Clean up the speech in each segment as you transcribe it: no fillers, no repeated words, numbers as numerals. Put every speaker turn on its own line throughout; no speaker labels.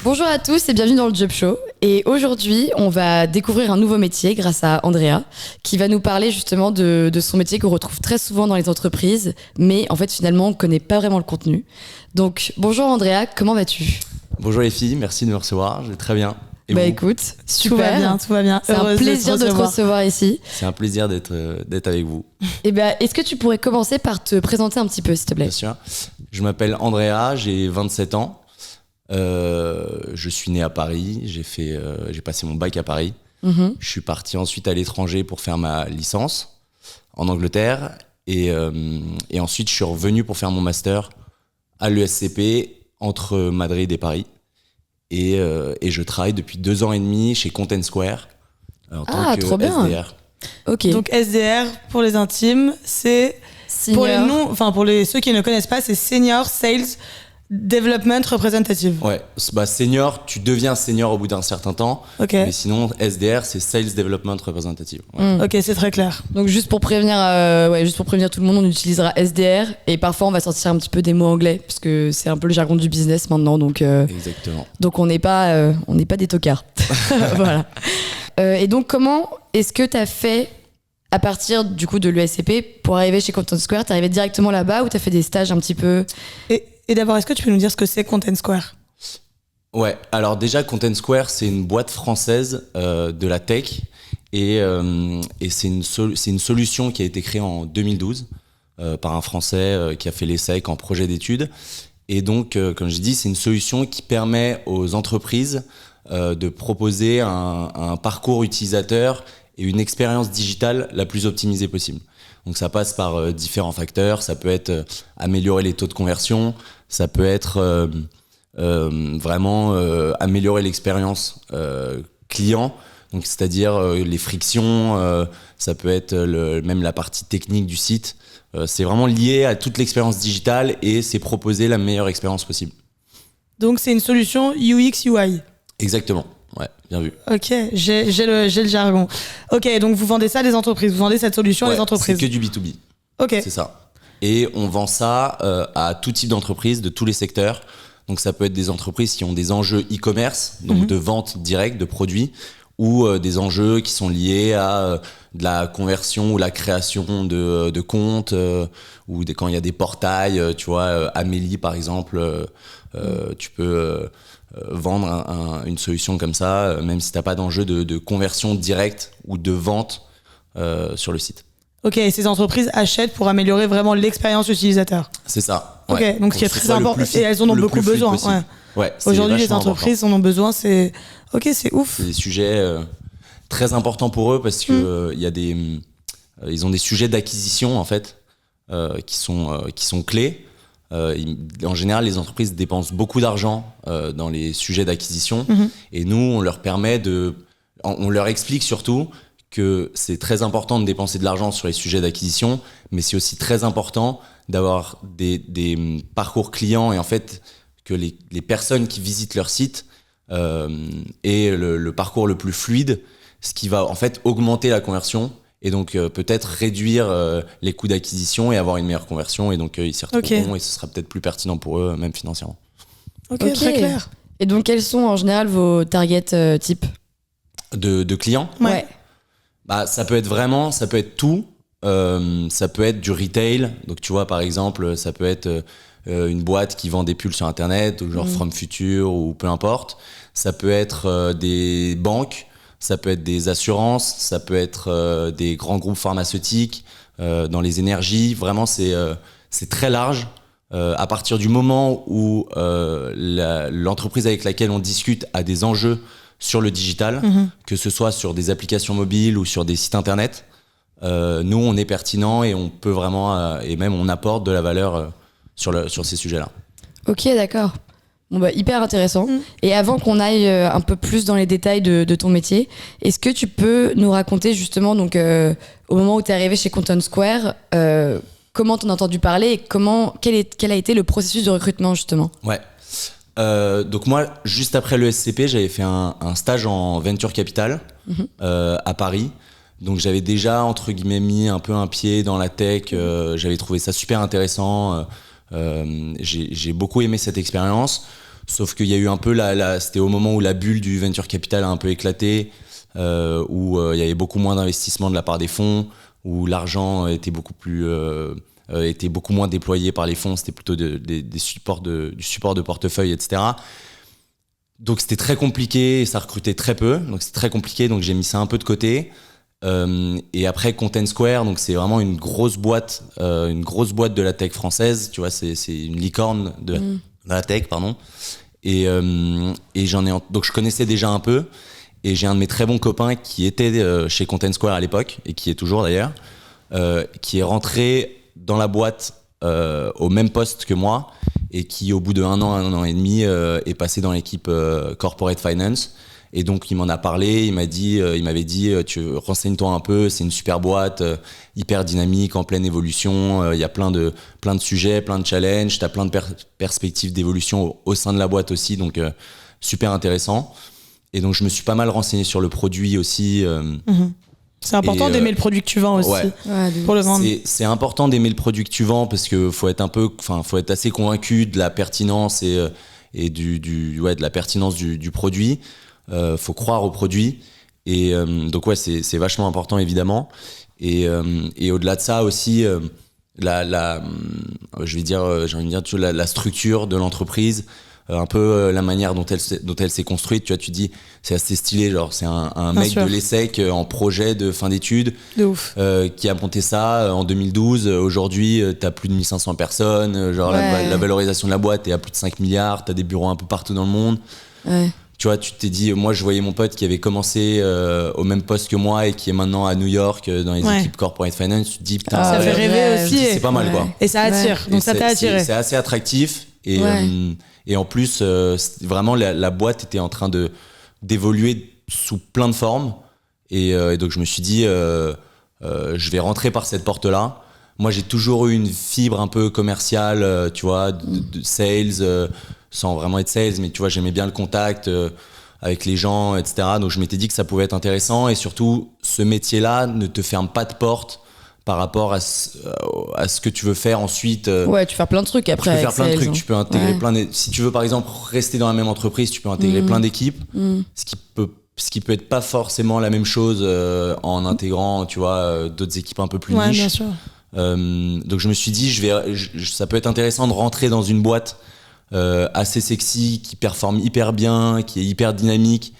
Bonjour à tous et bienvenue dans le Job Show. Et aujourd'hui, on va découvrir un nouveau métier grâce à Andrea, qui va nous parler justement de son métier qu'on retrouve très souvent dans les entreprises, mais en fait finalement on ne connaît pas vraiment le contenu. Donc bonjour Andrea, comment vas-tu ?
Bonjour les filles, merci de me recevoir, je vais très bien. Et
bah
vous ?
Écoute, super.
Tout va bien.
C'est un plaisir de te recevoir ici.
C'est un plaisir d'être avec vous.
Et est-ce que tu pourrais commencer par te présenter un petit peu, s'il te plaît ?
Bien sûr. Je m'appelle Andrea, j'ai 27 ans. Je suis né à Paris, j'ai passé mon bac à Paris. Je suis parti ensuite à l'étranger pour faire ma licence en Angleterre. Et ensuite, je suis revenu pour faire mon master à l'ESCP entre Madrid et Paris. Et je travaille depuis 2 ans et demi chez Content Square en tant que
trop bien.
SDR.
Ok.
Donc SDR, pour les intimes, c'est
Senior.
pour ceux qui ne connaissent pas, c'est Senior Sales Development Representative.
Ouais, senior, tu deviens senior au bout d'un certain temps.
Ok.
Mais sinon, SDR, c'est Sales Development Representative. Ouais.
Ok, c'est très clair.
Donc juste pour prévenir tout le monde, on utilisera SDR et parfois on va sortir un petit peu des mots anglais parce que c'est un peu le jargon du business maintenant. Donc
Exactement.
Donc on n'est pas des tocards. Voilà. Et donc comment est-ce que tu as fait à partir du coup de l'ESCP pour arriver chez Content Square ? T'es arrivé directement là-bas ou t'as fait des stages un petit peu ?
Et d'abord, est-ce que tu peux nous dire ce que c'est Content Square ?
Ouais, alors déjà, Content Square, c'est une boîte française de la tech et c'est une solution qui a été créée en 2012 par un Français qui a fait l'ESSEC en projet d'études. Et donc, comme je dis, c'est une solution qui permet aux entreprises de proposer un parcours utilisateur et une expérience digitale la plus optimisée possible. Donc ça passe par différents facteurs, ça peut être améliorer les taux de conversion, ça peut être vraiment améliorer l'expérience client, donc c'est-à-dire les frictions, ça peut être même la partie technique du site. C'est vraiment lié à toute l'expérience digitale et c'est proposer la meilleure expérience possible.
Donc c'est une solution UX UI.
Exactement. Ouais, bien vu.
Ok, j'ai le jargon. Ok, donc vous vendez ça à des entreprises, vous vendez cette solution à des entreprises.
C'est que du B2B.
Ok.
C'est ça. Et on vend ça à tout type d'entreprises, de tous les secteurs. Donc ça peut être des entreprises qui ont des enjeux e-commerce, donc de vente directe de produits, ou des enjeux qui sont liés à de la conversion ou la création de comptes, ou quand il y a des portails, tu vois, Amélie par exemple, tu peux vendre une solution comme ça, même si tu n'as pas d'enjeu de conversion directe ou de vente sur le site.
Ok, et ces entreprises achètent pour améliorer vraiment l'expérience utilisateur.
C'est ça.
Ok,
Ouais.
donc ce qui est très important, et elles en ont beaucoup
fluide
besoin.
possible. Ouais, c'est
aujourd'hui, les
vachement
entreprises
important.
en ont besoin, c'est ouf.
C'est des sujets très importants pour eux parce que ils ont des sujets d'acquisition en fait qui sont clés. En général, les entreprises dépensent beaucoup d'argent dans les sujets d'acquisition et nous, on leur explique surtout que c'est très important de dépenser de l'argent sur les sujets d'acquisition, mais c'est aussi très important d'avoir des parcours clients et en fait que les personnes qui visitent leur site aient le parcours le plus fluide, ce qui va en fait augmenter la conversion et donc peut-être réduire les coûts d'acquisition et avoir une meilleure conversion et donc ils s'y retrouveront et ce sera peut-être plus pertinent pour eux, même financièrement.
Ok, très clair.
Et donc quels sont en général vos targets types
de clients ?
Ouais.
Bah, ça peut être tout. Ça peut être du retail. Donc, tu vois, par exemple, ça peut être une boîte qui vend des pulls sur Internet, ou genre From Future, ou peu importe. Ça peut être des banques, ça peut être des assurances, ça peut être des grands groupes pharmaceutiques, dans les énergies. Vraiment, c'est très large. À partir du moment où l'entreprise avec laquelle on discute a des enjeux sur le digital, que ce soit sur des applications mobiles ou sur des sites internet, nous on est pertinent et on peut vraiment et même on apporte de la valeur sur ces sujets-là.
Ok, d'accord. Bon bah hyper intéressant. Et avant qu'on aille un peu plus dans les détails de ton métier, est-ce que tu peux nous raconter justement donc au moment où tu es arrivé chez Content Square, comment t'en as entendu parler et quel a été le processus de recrutement justement ?
Ouais. Donc moi, juste après le SCP, j'avais fait un stage en venture capital à Paris. Donc j'avais déjà entre guillemets mis un peu un pied dans la tech. J'avais trouvé ça super intéressant. J'ai beaucoup aimé cette expérience. Sauf qu'il y a eu un peu c'était au moment où la bulle du venture capital a un peu éclaté, où il y avait beaucoup moins d'investissement de la part des fonds, où l'argent était était beaucoup moins déployé par les fonds. C'était plutôt du support de portefeuille, etc. Donc c'était très compliqué et ça recrutait très peu. Donc c'était très compliqué. Donc j'ai mis ça un peu de côté. Et après Content Square, donc c'est vraiment une grosse boîte de la tech française. Tu vois, c'est une licorne de la tech, pardon. Et donc je connaissais déjà un peu. Et j'ai un de mes très bons copains qui était chez Content Square à l'époque et qui est toujours d'ailleurs, qui est rentré dans la boîte au même poste que moi et qui au bout de un an et demi est passé dans l'équipe Corporate Finance. Et donc il m'en a parlé, il m'avait dit renseigne-toi un peu, c'est une super boîte, hyper dynamique, en pleine évolution, il y a plein de sujets, plein de challenges, t'as plein de perspectives d'évolution au sein de la boîte aussi, donc super intéressant. Et donc je me suis pas mal renseigné sur le produit aussi.
C'est important d'aimer le produit que tu vends aussi, pour le vendre.
C'est important d'aimer le produit que tu vends parce que faut être assez convaincu de la pertinence et de la pertinence du produit. Faut croire au produit et donc c'est vachement important évidemment et au-delà de ça aussi la structure de l'entreprise, un peu la manière dont elle s'est construite. Tu vois, tu dis c'est assez stylé, genre c'est un mec de l'ESSEC en projet de fin d'études
de ouf.
Qui a monté ça en 2012. Aujourd'hui t'as plus de 1500 personnes, la valorisation de la boîte est à plus de 5 milliards, t'as des bureaux un peu partout dans le monde. Tu vois, tu t'es dit, moi je voyais mon pote qui avait commencé au même poste que moi et qui est maintenant à New York dans les équipes Corporate Finance. Tu te dis, putain,
ça fait rêver aussi.
C'est pas mal quoi.
Et ça attire, donc ça t'a attiré.
C'est assez attractif et en plus, vraiment la boîte était en train d'évoluer sous plein de formes et donc je me suis dit, je vais rentrer par cette porte-là. Moi j'ai toujours eu une fibre un peu commerciale, tu vois, de sales, sans vraiment être sales, mais tu vois, j'aimais bien le contact avec les gens, etc. Donc je m'étais dit que ça pouvait être intéressant et surtout, ce métier-là ne te ferme pas de porte par rapport à ce que tu veux faire ensuite.
Ouais, tu fais plein de trucs après.
Tu peux faire plein de trucs, tu peux intégrer si tu veux par exemple rester dans la même entreprise, tu peux intégrer plein d'équipes, ce qui peut être pas forcément la même chose en intégrant, tu vois, d'autres équipes un peu plus niches.
Bien sûr.
Donc je me suis dit, ça peut être intéressant de rentrer dans une boîte assez sexy, qui performe hyper bien, qui est hyper dynamique,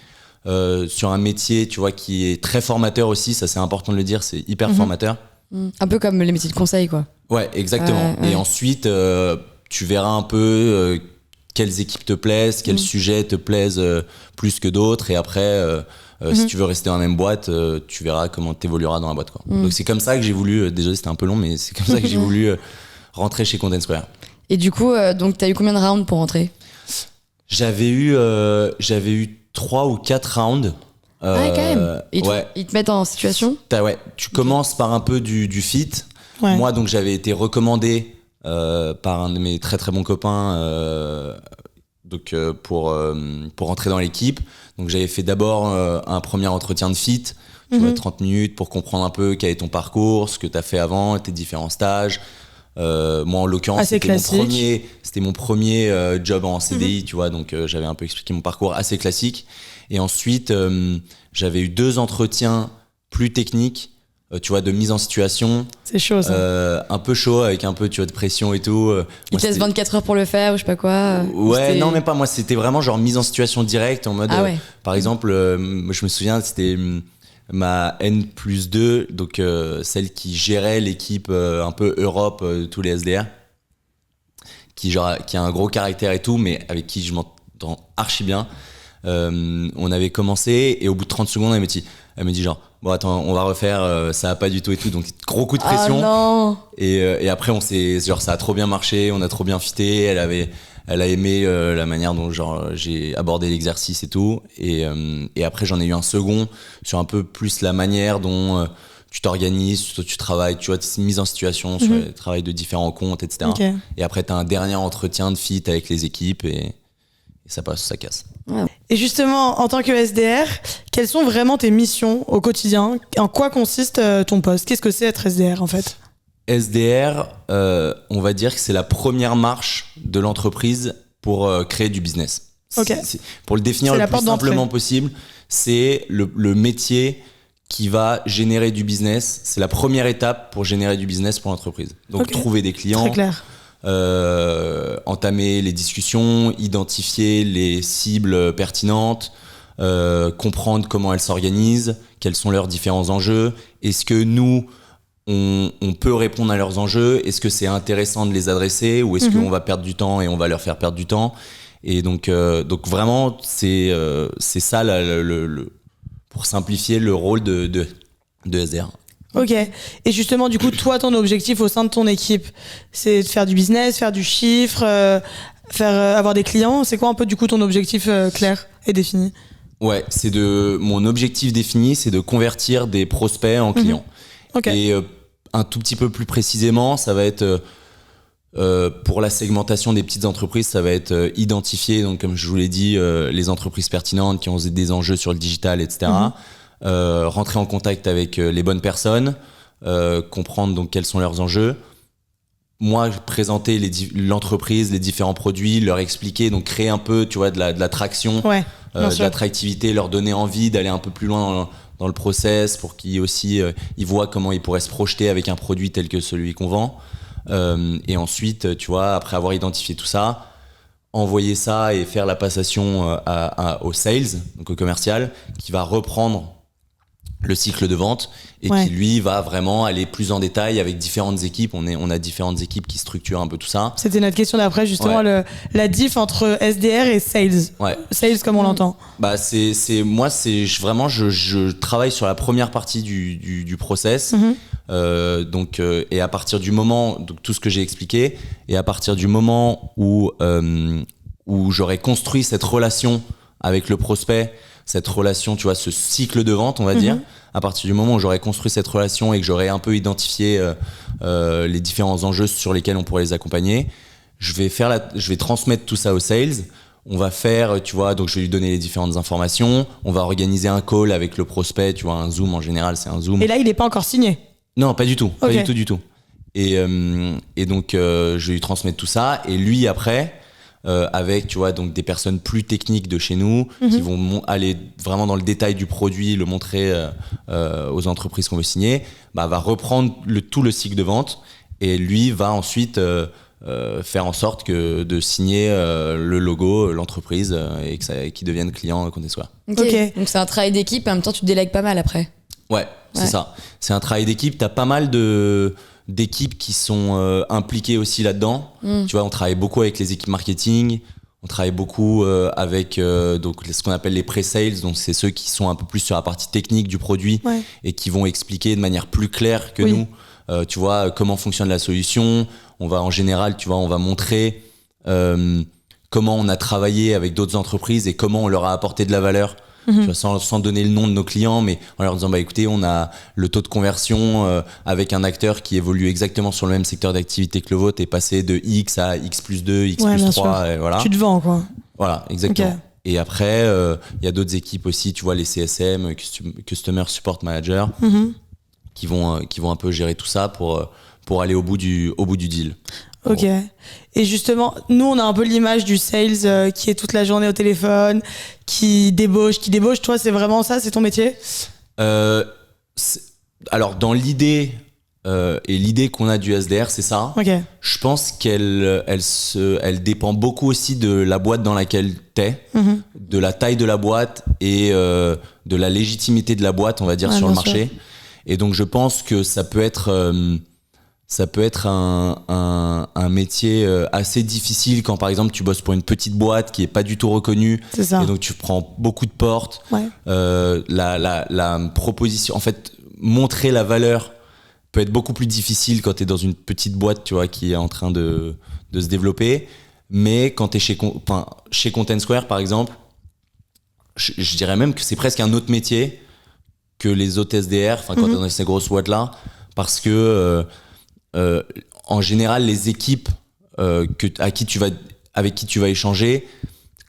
sur un métier, tu vois, qui est très formateur aussi. Ça, c'est important de le dire, c'est hyper formateur.
Un peu comme les métiers de conseil, quoi.
Ouais, exactement. Et ensuite, tu verras un peu quelles équipes te plaisent, quels sujets te plaisent plus que d'autres. Et après, si tu veux rester dans la même boîte, tu verras comment t'évolueras dans la boîte, quoi. Donc c'est comme ça que j'ai voulu, désolé c'était un peu long, mais c'est comme ça que j'ai voulu rentrer chez Content Square.
Et du coup, donc t'as eu combien de rounds pour rentrer ?
J'avais eu 3 ou 4 rounds.
Quand même. Ils te mettent en situation ?
Tu commences par un peu du fit. Ouais. Moi, donc, j'avais été recommandé par un de mes très très bons copains pour rentrer dans l'équipe. Donc, j'avais fait d'abord un premier entretien de fit, tu vois, 30 minutes pour comprendre un peu quel est ton parcours, ce que tu as fait avant, tes différents stages. Moi en l'occurrence c'était mon premier job en CDI, tu vois, donc j'avais un peu expliqué mon parcours assez classique et ensuite j'avais eu 2 entretiens plus techniques, tu vois, de mise en situation.
C'est chaud ça.
Un peu chaud avec un peu, tu vois, de pression et tout.
Ils te laissent 24 heures pour le faire ou je sais pas quoi.
Ouais, non, même pas. Moi c'était vraiment genre mise en situation directe en mode par exemple je me souviens c'était ma N+2, donc celle qui gérait l'équipe un peu Europe de tous les SDR, qui a un gros caractère et tout, mais avec qui je m'entends archi bien. On avait commencé et au bout de 30 secondes elle me dit genre bon attends on va refaire, ça va pas du tout et tout, donc gros coup de pression.
Non.
Et après ça a trop bien marché, on a trop bien fité, elle a aimé la manière dont j'ai abordé l'exercice et tout. Et après, j'en ai eu un second sur un peu plus la manière dont tu t'organises, tu travailles, tu vois, tu es mise en situation sur le travail de différents comptes, etc. Okay. Et après, tu as un dernier entretien de fit avec les équipes. et ça passe, ça casse.
Et justement, en tant que SDR, quelles sont vraiment tes missions au quotidien? En quoi consiste ton poste? Qu'est-ce que c'est être SDR en fait?
SDR, on va dire que c'est la première marche de l'entreprise pour créer du business.
Okay.
Pour le définir le plus simplement possible, c'est le métier qui va générer du business. C'est la première étape pour générer du business pour l'entreprise. Donc trouver des clients,
très clair.
Entamer les discussions, identifier les cibles pertinentes, comprendre comment elles s'organisent, quels sont leurs différents enjeux. Est-ce que nous, on peut répondre à leurs enjeux? Est-ce que c'est intéressant de les adresser ou est-ce qu'on va perdre du temps et on va leur faire perdre du temps? Et donc vraiment, c'est ça, pour simplifier, le rôle de SDR.
Ok. Et justement, du coup, toi, ton objectif au sein de ton équipe, c'est de faire du business, faire du chiffre, avoir des clients. C'est quoi un peu, du coup, ton objectif clair et défini?
Ouais, mon objectif défini, c'est de convertir des prospects en clients. Okay. Et un tout petit peu plus précisément, ça va être pour la segmentation des petites entreprises, ça va être identifier, donc comme je vous l'ai dit, les entreprises pertinentes qui ont des enjeux sur le digital, etc. Rentrer en contact avec les bonnes personnes, comprendre donc quels sont leurs enjeux. Moi, présenter l'entreprise, les différents produits, leur expliquer, donc créer un peu, tu vois, de la traction, de l'attractivité, leur donner envie d'aller un peu plus loin dans le process pour qu'ils aussi ils voient comment ils pourraient se projeter avec un produit tel que celui qu'on vend. Et ensuite, tu vois, après avoir identifié tout ça, envoyer ça et faire la passation au sales, donc au commercial, qui va reprendre le cycle de vente et qui lui va vraiment aller plus en détail avec différentes équipes. On a différentes équipes qui structurent un peu tout ça.
C'était notre question d'après, justement, la diff entre SDR et sales. Sales comme on l'entend.
Bah moi vraiment je travaille sur la première partie du process. Et à partir du moment, donc tout ce que j'ai expliqué, et à partir du moment où j'aurais construit cette relation avec le prospect, cette relation, tu vois, ce cycle de vente, on va dire, à partir du moment où j'aurais construit cette relation et que j'aurais un peu identifié les différents enjeux sur lesquels on pourrait les accompagner, je vais transmettre tout ça aux sales. On va faire, tu vois, donc je vais lui donner les différentes informations. On va organiser un call avec le prospect, tu vois, un Zoom en général, c'est un Zoom.
Et là, il n'est pas encore signé?
Non, pas du tout, pas du tout. Et donc, je vais lui transmettre tout ça. Et lui, après, avec, tu vois, donc des personnes plus techniques de chez nous qui vont aller vraiment dans le détail du produit, le montrer aux entreprises qu'on veut signer, va reprendre tout le cycle de vente et lui va ensuite faire en sorte de signer le logo, l'entreprise et qu'ils deviennent clients Content Square.
Okay. Donc c'est un travail d'équipe et en même temps tu délègues pas mal après.
Ouais, c'est ça. C'est un travail d'équipe. T'as pas mal d'équipes qui sont impliquées aussi là-dedans. Tu vois, on travaille beaucoup avec les équipes marketing. On travaille beaucoup avec donc ce qu'on appelle les pre-sales. Donc, c'est ceux qui sont un peu plus sur la partie technique du produit et qui vont expliquer de manière plus claire que nous, tu vois, comment fonctionne la solution. On va en général, tu vois, on va montrer comment on a travaillé avec d'autres entreprises et comment on leur a apporté de la valeur. Tu vois, sans donner le nom de nos clients, mais en leur disant écoutez, on a le taux de conversion avec un acteur qui évolue exactement sur le même secteur d'activité que le vôtre est passé de X à X plus 2, X plus 3, et voilà.
Tu te vends, quoi.
Voilà, exactement. Okay. Et après, y a d'autres équipes aussi, tu vois, les CSM, Customer Support Manager, qui vont un peu gérer tout ça pour aller au bout du deal.
Ok. Et justement, nous, on a un peu l'image du sales qui est toute la journée au téléphone, qui débauche. Toi, c'est vraiment ça, c'est ton métier?
Alors, dans l'idée et l'idée qu'on a du SDR, c'est ça.
Okay.
Je pense qu'elle dépend beaucoup aussi de la boîte dans laquelle t'es, de la taille de la boîte et de la légitimité de la boîte, on va dire, sur le marché. Et donc, je pense que ça peut être un métier assez difficile quand par exemple tu bosses pour une petite boîte qui est pas du tout reconnue et donc tu prends beaucoup de portes. La proposition, en fait, montrer la valeur peut être beaucoup plus difficile quand tu es dans une petite boîte, tu vois, qui est en train de se développer. Mais quand tu es chez Content Square par exemple, je dirais même que c'est presque un autre métier que les autres SDR, quand tu es dans ces grosses boîtes là, parce que en général, les équipes avec qui tu vas échanger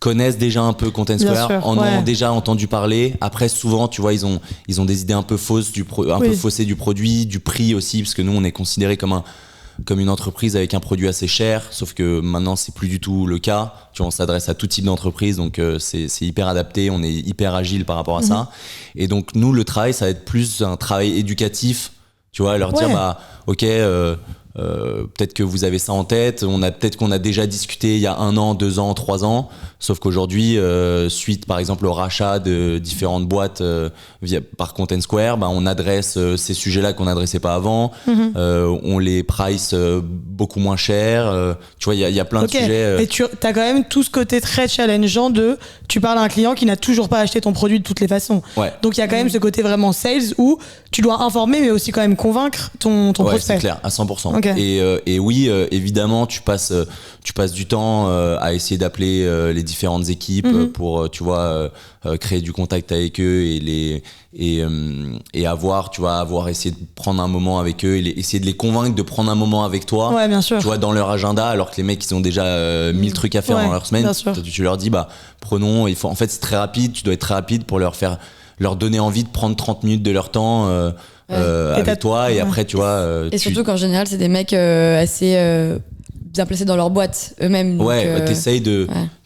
connaissent déjà un peu Content
Bien
Square,
sûr,
en
ouais.
ont déjà entendu parler. Après, souvent, tu vois, ils ont des idées un peu fausses peu faussées du produit, du prix aussi, parce que nous, on est considéré comme une entreprise avec un produit assez cher, sauf que maintenant c'est plus du tout le cas. Tu vois, on s'adresse à tout type d'entreprise, donc c'est hyper adapté, on est hyper agile par rapport à ça. Et donc nous, le travail, ça va être plus un travail éducatif, tu vois, leur dire bah ok, peut-être que vous avez ça en tête, peut-être qu'on a déjà discuté il y a 1 an, 2 ans, 3 ans, sauf qu'aujourd'hui, suite par exemple au rachat de différentes boîtes par Content Square, bah, on adresse ces sujets-là qu'on n'adressait pas avant, on les price beaucoup moins cher, tu vois, il y a plein de sujets.
Et tu as quand même tout ce côté très challengeant de tu parles à un client qui n'a toujours pas acheté ton produit de toutes les façons.
Ouais.
Donc il y a quand même ce côté vraiment sales où tu dois informer mais aussi quand même convaincre ton prospect.
C'est clair, à 100%.
Okay.
Et oui, évidemment, tu passes du temps à essayer d'appeler les différentes équipes pour, tu vois, créer du contact avec eux et avoir essayé de prendre un moment avec eux, essayer de les convaincre de prendre un moment avec toi.
Ouais, bien sûr.
Tu vois, dans leur agenda, alors que les mecs, ils ont déjà 1000 trucs à faire dans leur semaine. Tu leur dis, bah, prenons, en fait, c'est très rapide, tu dois être très rapide pour leur donner envie de prendre 30 minutes de leur temps. Avec toi et après tu vois
et surtout qu'en général c'est des mecs assez bien placés dans leur boîte eux-mêmes, donc,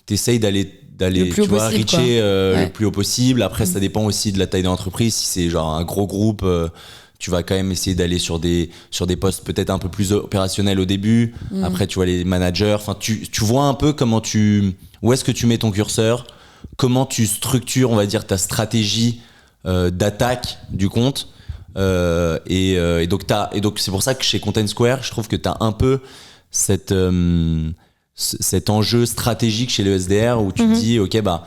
t'essayes d'aller tu vois reacher le plus haut possible. Après ça dépend aussi de la taille de l'entreprise. Si c'est genre un gros groupe, tu vas quand même essayer d'aller sur des postes peut-être un peu plus opérationnels au début. Après tu vois les managers, enfin tu vois un peu où est-ce que tu mets ton curseur, comment tu structures on va dire ta stratégie d'attaque du compte. Et donc c'est pour ça que chez Content Square, je trouve que t'as un peu cet enjeu stratégique chez le SDR où tu te dis ok bah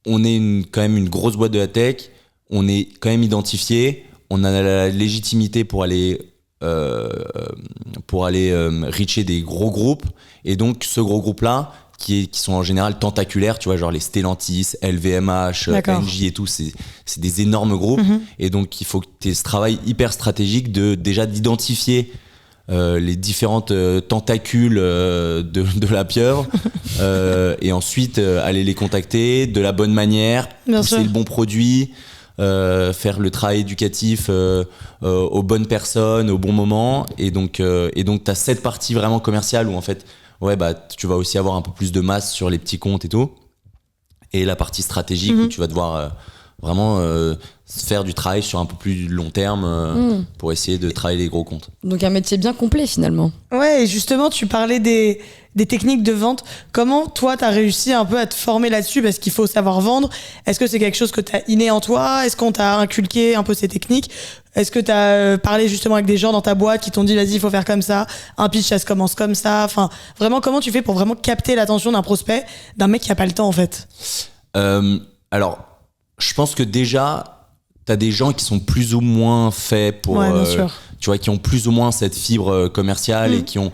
on est quand même une grosse boîte de la tech, on est quand même identifié, on a la légitimité pour aller reacher des gros groupes, et donc ce gros groupe là qui sont en général tentaculaires, tu vois, genre les Stellantis, LVMH, Engie et tout, c'est des énormes groupes. Et donc il faut que tu aies ce travail hyper stratégique déjà d'identifier les différentes tentacules de la pieuvre et ensuite aller les contacter de la bonne manière, pousser le bon produit, faire le travail éducatif aux bonnes personnes au bon moment, et donc t'as cette partie vraiment commerciale où en fait tu vas aussi avoir un peu plus de masse sur les petits comptes et tout, et la partie stratégique où tu vas devoir vraiment faire du travail sur un peu plus long terme pour essayer de travailler les gros comptes.
Donc un métier bien complet finalement.
Ouais, et justement tu parlais des techniques de vente. Comment toi t'as réussi un peu à te former là-dessus, parce qu'il faut savoir vendre? Est-ce que c'est quelque chose que t'as inné en toi? Est-ce qu'on t'a inculqué un peu ces techniques? Est-ce que t'as parlé justement avec des gens dans ta boîte qui t'ont dit vas-y il faut faire comme ça, un pitch ça se commence comme ça? Enfin vraiment, comment tu fais pour vraiment capter l'attention d'un prospect, d'un mec qui a pas le temps en fait?
Alors je pense que déjà t'as des gens qui sont plus ou moins faits pour tu vois, qui ont plus ou moins cette fibre commerciale et qui ont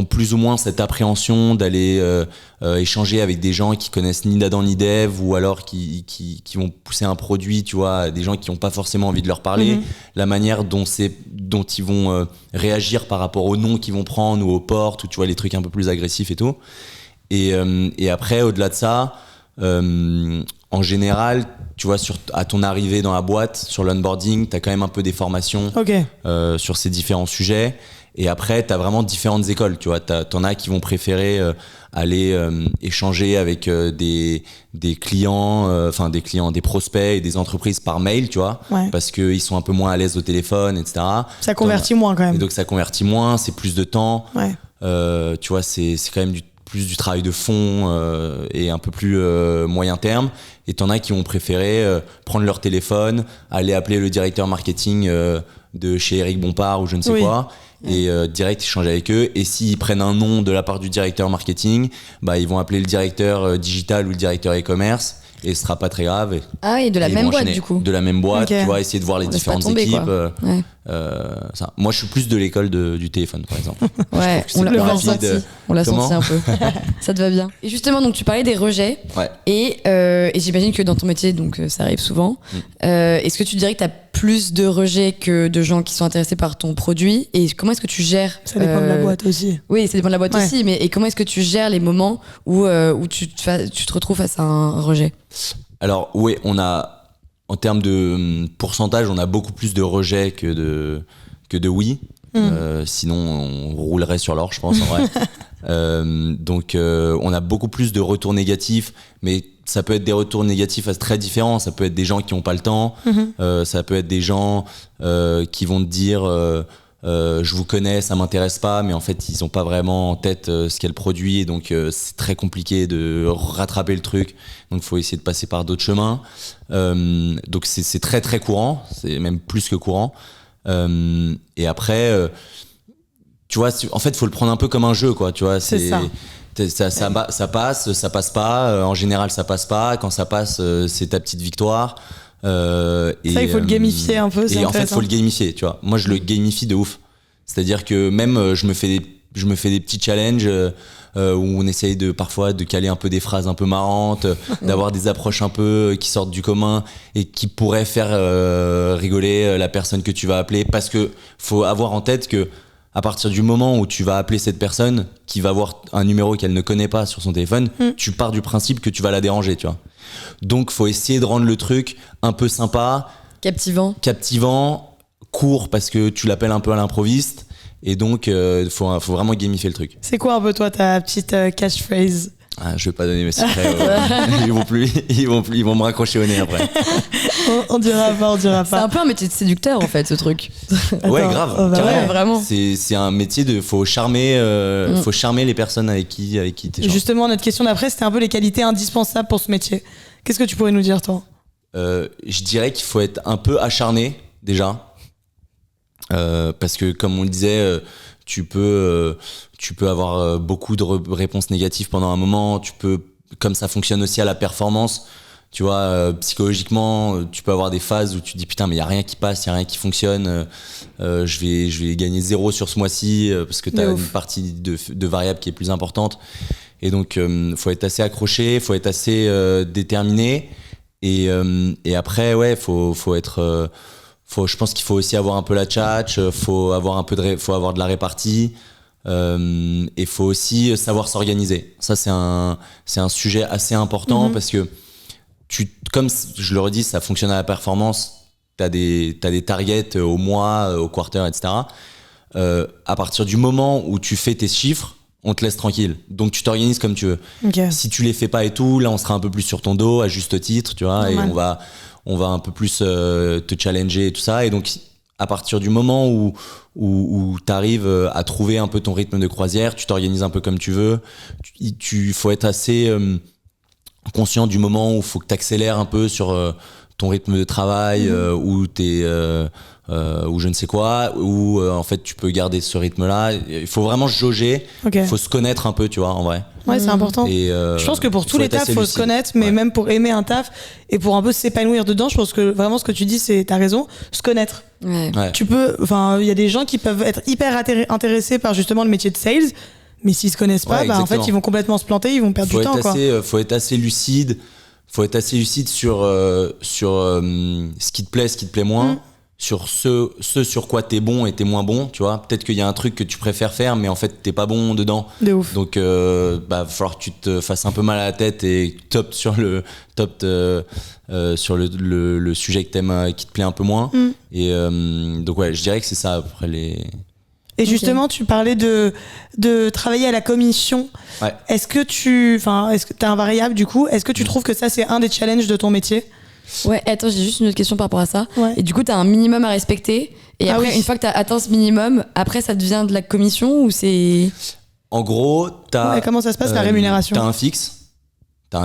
plus ou moins cette appréhension d'aller échanger avec des gens qui connaissent ni d'Adam ni d'Ève, ou alors qui vont pousser un produit, tu vois, à des gens qui n'ont pas forcément envie de leur parler, la manière dont ils vont réagir par rapport aux noms qu'ils vont prendre ou aux portes, ou tu vois les trucs un peu plus agressifs et tout. Et après au-delà de ça, en général, tu vois, à ton arrivée dans la boîte, sur l'onboarding, t'as quand même un peu des formations sur ces différents sujets. Et après, t'as vraiment différentes écoles, tu vois. T'en as qui vont préférer aller échanger avec des clients, des prospects et des entreprises par mail, tu vois, parce qu'ils sont un peu moins à l'aise au téléphone, etc.
Ça convertit moins quand même.
Et donc ça convertit moins, c'est plus de temps. Tu vois, c'est quand même plus du travail de fond et un peu plus moyen terme. Et t'en as qui vont préférer prendre leur téléphone, aller appeler le directeur marketing de chez Eric Bompard ou je ne sais quoi, et direct échanger avec eux. Et s'ils prennent un nom de la part du directeur marketing, bah ils vont appeler le directeur digital ou le directeur e-commerce, et ce sera pas très grave.
De la même boîte du coup.
De la même boîte, tu vois, essayer de voir les différentes équipes.
Ça.
Moi je suis plus de l'école du téléphone par exemple.
On l'a senti un peu. Ça te va bien. Et justement, donc tu parlais des rejets.
Ouais.
Et j'imagine que dans ton métier, donc ça arrive souvent. Est-ce que tu dirais que tu as plus de rejets que de gens qui sont intéressés par ton produit? Et comment est-ce que tu gères
Ça dépend de la boîte aussi.
Oui, ça dépend de la boîte aussi. Mais et comment est-ce que tu gères les moments où tu te retrouves face à un rejet?
Alors oui, on a, en termes de pourcentage, on a beaucoup plus de rejets que de oui. Sinon, on roulerait sur l'or, je pense, en vrai. Donc, on a beaucoup plus de retours négatifs, mais ça peut être des retours négatifs très différents. Ça peut être des gens qui n'ont pas le temps. Ça peut être des gens qui vont te dire je vous connais, ça m'intéresse pas, mais en fait, ils n'ont pas vraiment en tête ce qu'est le produit. Et donc, c'est très compliqué de rattraper le truc. Donc, il faut essayer de passer par d'autres chemins. Donc, c'est très, très courant. C'est même plus que courant. Et après, tu vois, en fait, faut le prendre un peu comme un jeu, quoi. Tu vois,
c'est ça.
Ça passe pas. En général, ça passe pas. Quand ça passe, c'est ta petite victoire.
Il faut le gamifier un peu.
Et en fait, faut le gamifier. Tu vois, moi, je le gamifie de ouf. C'est-à-dire que même, je me fais des petits challenges. Où on essaye parfois de caler un peu des phrases un peu marrantes, d'avoir des approches un peu qui sortent du commun et qui pourraient faire rigoler la personne que tu vas appeler, parce que faut avoir en tête que à partir du moment où tu vas appeler cette personne qui va avoir un numéro qu'elle ne connaît pas sur son téléphone, tu pars du principe que tu vas la déranger, tu vois. Donc faut essayer de rendre le truc un peu sympa, captivant, court, parce que tu l'appelles un peu à l'improviste. Et donc, faut vraiment gamifier le truc.
C'est quoi un peu toi ta petite catchphrase?
Je vais pas donner mes secrets. Ils vont me raccrocher au nez après.
on dira pas.
C'est un peu un métier de séducteur en fait, ce truc.
Ouais, grave.
Ouais, vraiment.
C'est un métier faut charmer les personnes avec qui t'es.
Justement, notre question d'après, c'était un peu les qualités indispensables pour ce métier. Qu'est-ce que tu pourrais nous dire, toi?
Je dirais qu'il faut être un peu acharné déjà. Parce que comme on le disait, tu peux avoir beaucoup de réponses négatives pendant un moment. Comme ça fonctionne aussi à la performance, tu vois, psychologiquement, tu peux avoir des phases où tu te dis putain mais il y a rien qui passe, il y a rien qui fonctionne. Je vais gagner 0 sur ce mois-ci parce que t'as une partie de variable qui est plus importante. Et donc faut être assez accroché, faut être assez déterminé. Et après faut être je pense qu'il faut aussi avoir un peu la tchatche, faut avoir de la répartie, et faut aussi savoir s'organiser. Ça c'est un sujet assez important parce que comme je le redis, ça fonctionne à la performance. T'as des targets au mois, au quarter, etc. À partir du moment où tu fais tes chiffres, on te laisse tranquille. Donc tu t'organises comme tu veux.
Okay.
Si tu les fais pas et tout, là on sera un peu plus sur ton dos à juste titre, tu vois, et on va un peu plus te challenger et tout ça. Et donc, à partir du moment où tu arrives à trouver un peu ton rythme de croisière, tu t'organises un peu comme tu veux. Faut être assez conscient du moment où il faut que tu accélères un peu sur ton rythme de travail, ou je ne sais quoi, où en fait tu peux garder ce rythme-là. Il faut vraiment se jauger. Il faut se connaître un peu, tu vois, en vrai.
Ouais, c'est important.
Et
je pense que pour tous les tafs, il faut se connaître, mais même pour aimer un taf et pour un peu s'épanouir dedans, je pense que vraiment ce que tu dis, t'as raison, se connaître.
Ouais.
Tu peux, il y a des gens qui peuvent être hyper intéressés par justement le métier de sales, mais s'ils se connaissent pas, en fait, ils vont complètement se planter, ils vont perdre du temps.
Faut être assez lucide. Faut être assez lucide sur ce qui te plaît moins. Sur ce sur quoi t'es bon et t'es moins bon, tu vois. Peut-être qu'il y a un truc que tu préfères faire, mais en fait t'es pas bon dedans.
De ouf.
Donc va falloir que tu te fasses un peu mal à la tête et top sur le sujet que t'aimes, qui te plaît un peu moins. Et donc ouais, je dirais que c'est ça après les.
Et justement, tu parlais de travailler à la commission.
Ouais.
Est-ce que t'as un variable du coup? Est-ce que tu trouves que ça c'est un des challenges de ton métier?
Ouais, attends, j'ai juste une autre question par rapport à ça.
Ouais.
Et du coup, t'as un minimum à respecter. Et après, une fois que t'as atteint ce minimum, après, ça devient de la commission ou c'est...
En gros,
comment ça se passe la rémunération?
T'as un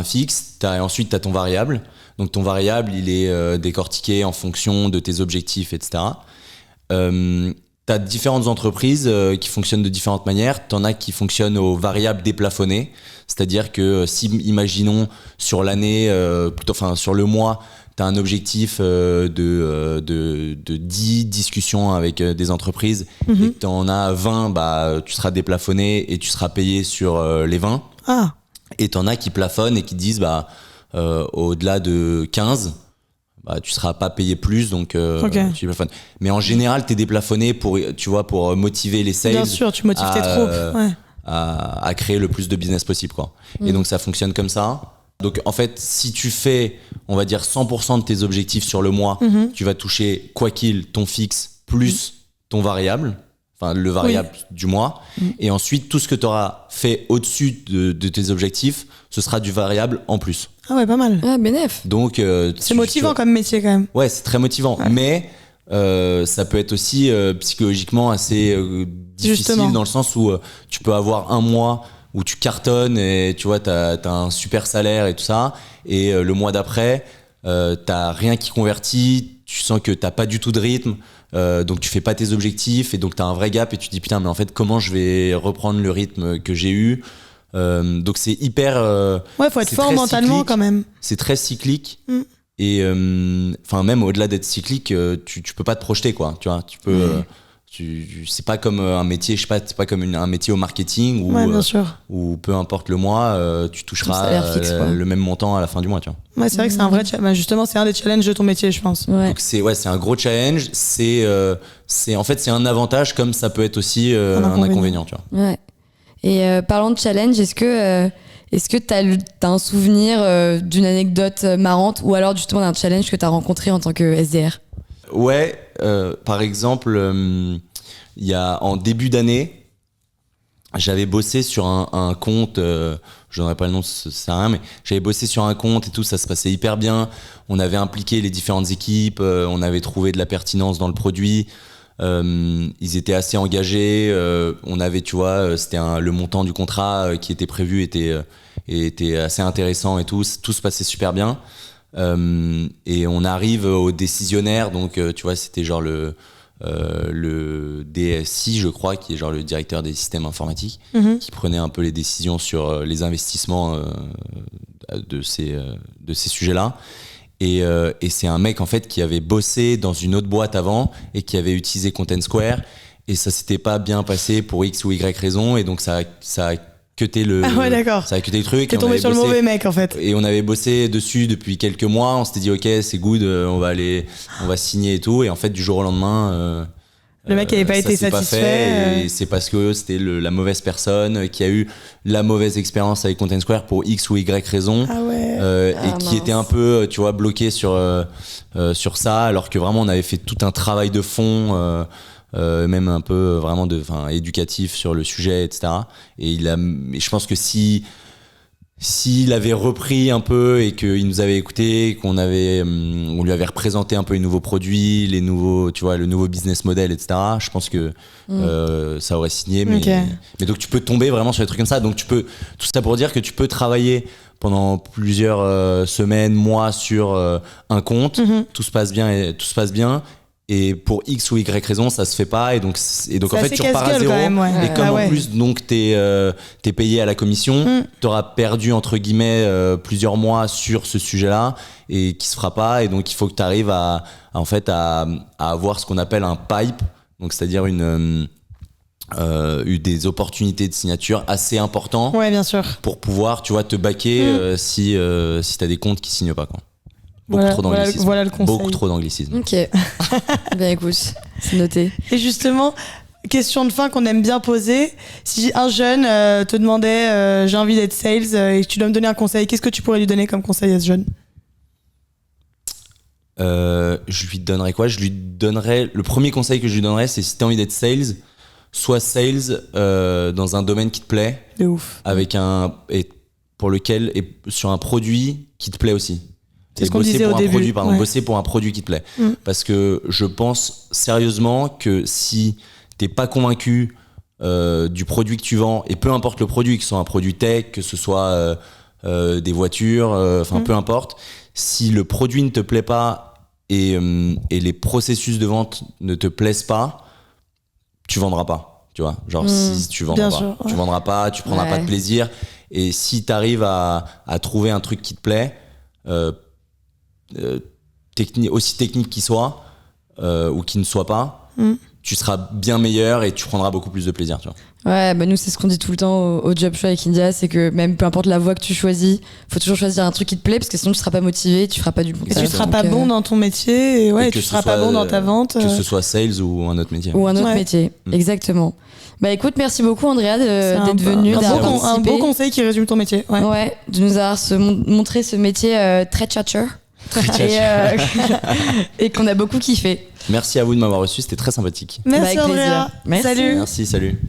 fixe, ensuite t'as ton variable. Donc ton variable, il est décortiqué en fonction de tes objectifs, etc. T'as différentes entreprises qui fonctionnent de différentes manières. T'en as qui fonctionnent aux variables déplafonnées. C'est-à-dire que si, imaginons, sur l'année, sur le mois, tu as un objectif de 10 discussions avec des entreprises et que tu en as 20, tu seras déplafonné et tu seras payé sur les 20.
Ah.
Et t'en as qui plafonnent et qui disent au-delà de 15, tu seras pas payé plus, donc tu plafonnes. Mais en général, t'es déplafonné pour motiver les sales.
Bien sûr, tu motives tes troupes. Ouais.
À créer le plus de business possible, quoi. Et donc ça fonctionne comme ça. Donc en fait, si tu fais, on va dire 100% de tes objectifs sur le mois, tu vas toucher quoi qu'il ton fixe plus ton variable, enfin le variable du mois. Et ensuite, tout ce que tu auras fait au-dessus de tes objectifs, ce sera du variable en plus.
Ah ouais, pas mal.
Ah, bénef.
Donc
c'est motivant comme métier quand même.
Ouais, c'est très motivant. Ouais. Mais ça peut être aussi psychologiquement assez difficile. Justement. Dans le sens où tu peux avoir un mois où tu cartonnes et tu vois t'as un super salaire et tout ça, et le mois d'après t'as rien qui convertit, tu sens que t'as pas du tout de rythme, donc tu fais pas tes objectifs, et donc t'as un vrai gap et tu te dis putain, mais en fait comment je vais reprendre le rythme que j'ai eu. Donc c'est hyper
faut être fort mentalement cyclique, quand même.
C'est très cyclique. Et même au-delà d'être cyclique, tu peux pas te projeter, quoi. Tu vois, tu peux c'est pas comme un métier, je sais pas, c'est pas comme un métier au marketing où peu importe le mois, tu toucheras fixe, le même montant à la fin du mois, tu vois.
Ouais, c'est vrai que c'est un vrai justement, c'est un des challenges de ton métier, je pense.
Ouais. Donc c'est un gros challenge, c'est en fait c'est un avantage comme ça peut être aussi un inconvénient, tu vois.
Ouais. Et parlant de challenge, est-ce que t'as un souvenir d'une anecdote marrante, ou alors justement d'un challenge que t'as rencontré en tant que SDR?
Ouais, par exemple, en début d'année, j'avais bossé sur un compte, je n'aurais pas le nom, ça sert à rien, mais j'avais bossé sur un compte et tout, ça se passait hyper bien. On avait impliqué les différentes équipes, on avait trouvé de la pertinence dans le produit. Ils étaient assez engagés, on avait, tu vois, c'était le montant du contrat qui était prévu était assez intéressant et tout se passait super bien. Et on arrive au décisionnaire, donc tu vois, c'était genre le DSI, je crois, qui est genre le directeur des systèmes informatiques, qui prenait un peu les décisions sur les investissements de ces sujets-là. Et c'est un mec en fait qui avait bossé dans une autre boîte avant et qui avait utilisé Content Square, et ça s'était pas bien passé pour X ou Y raison, et donc ça a cuté le truc.
T'es tombé sur le mauvais mec en fait.
Et on avait bossé dessus depuis quelques mois, on s'était dit ok, c'est good, on va signer et tout, et en fait du jour au lendemain
le mec n'avait pas été satisfait.
Et c'est parce que c'était la mauvaise personne qui a eu la mauvaise expérience avec Content Square pour X ou Y raison. Et qui était un peu, tu vois, bloqué sur ça, alors que vraiment on avait fait tout un travail de fond, même un peu vraiment éducatif sur le sujet, etc. Et je pense que s'il avait repris un peu et qu'il nous avait écouté, on lui avait représenté un peu les nouveaux produits, le nouveau business model, etc., je pense que ça aurait signé. Mais donc tu peux tomber vraiment sur des trucs comme ça. Donc tout ça pour dire que tu peux travailler pendant plusieurs semaines, mois sur un compte, tout se passe bien. Et pour X ou Y raison, ça se fait pas, et donc en fait tu repars à zéro. Même, ouais. Et comme en plus donc t'es payé à la commission, t'auras perdu entre guillemets plusieurs mois sur ce sujet-là, et qui se fera pas. Et donc il faut que t'arrives à avoir ce qu'on appelle un pipe, donc c'est-à-dire des opportunités de signature assez importantes.
Ouais, bien sûr.
Pour pouvoir, tu vois, te baquer si t'as des comptes qui signent pas, quoi. Beaucoup trop d'anglicisme.
Voilà le conseil.
Beaucoup trop d'anglicisme.
Ok. Bien écoute, c'est noté.
Et justement, question de fin qu'on aime bien poser. Si un jeune te demandait j'ai envie d'être sales et que tu dois me donner un conseil, qu'est-ce que tu pourrais lui donner comme conseil à ce jeune?
Je lui donnerais quoi? Le premier conseil que je lui donnerais, c'est si tu as envie d'être sales, sois sales dans un domaine qui te plaît.
De ouf.
Sur un produit qui te plaît aussi.
C'est ce qu'on disait au début.
Bosser pour un produit qui te plaît. Parce que je pense sérieusement que si t'es pas convaincu du produit que tu vends, et peu importe le produit, que ce soit un produit tech, que ce soit des voitures, peu importe, si le produit ne te plaît pas et les processus de vente ne te plaisent pas, tu vendras pas. Tu vois, genre si tu vendras pas, tu vendras pas, tu prendras pas de plaisir. Et si t'arrives à trouver un truc qui te plaît, aussi technique qu'il soit, ou qu'il ne soit pas, tu seras bien meilleur et tu prendras beaucoup plus de plaisir, tu vois.
Ouais, bah nous c'est ce qu'on dit tout le temps au job show avec India, c'est que même peu importe la voie que tu choisis, faut toujours choisir un truc qui te plaît parce que sinon tu seras pas motivé, tu feras pas du bon
Et
taf.
tu seras
Donc,
pas bon dans ton métier, et
que
tu
ce
seras pas
soit,
bon dans ta vente.
Que ce soit sales ou un autre métier.
Ou un autre
Ouais.
métier, exactement. Bah écoute, merci beaucoup Andrea d'être venue, d'avoir
un
participé.
beau conseil qui résume ton métier. Ouais.
Ouais, de nous avoir montré ce métier très tchatcher. Et qu'on a beaucoup kiffé.
Merci à vous de m'avoir reçu, c'était très sympathique.
Merci
Avec plaisir.
Andrea.
Merci.
Salut.
Merci, salut.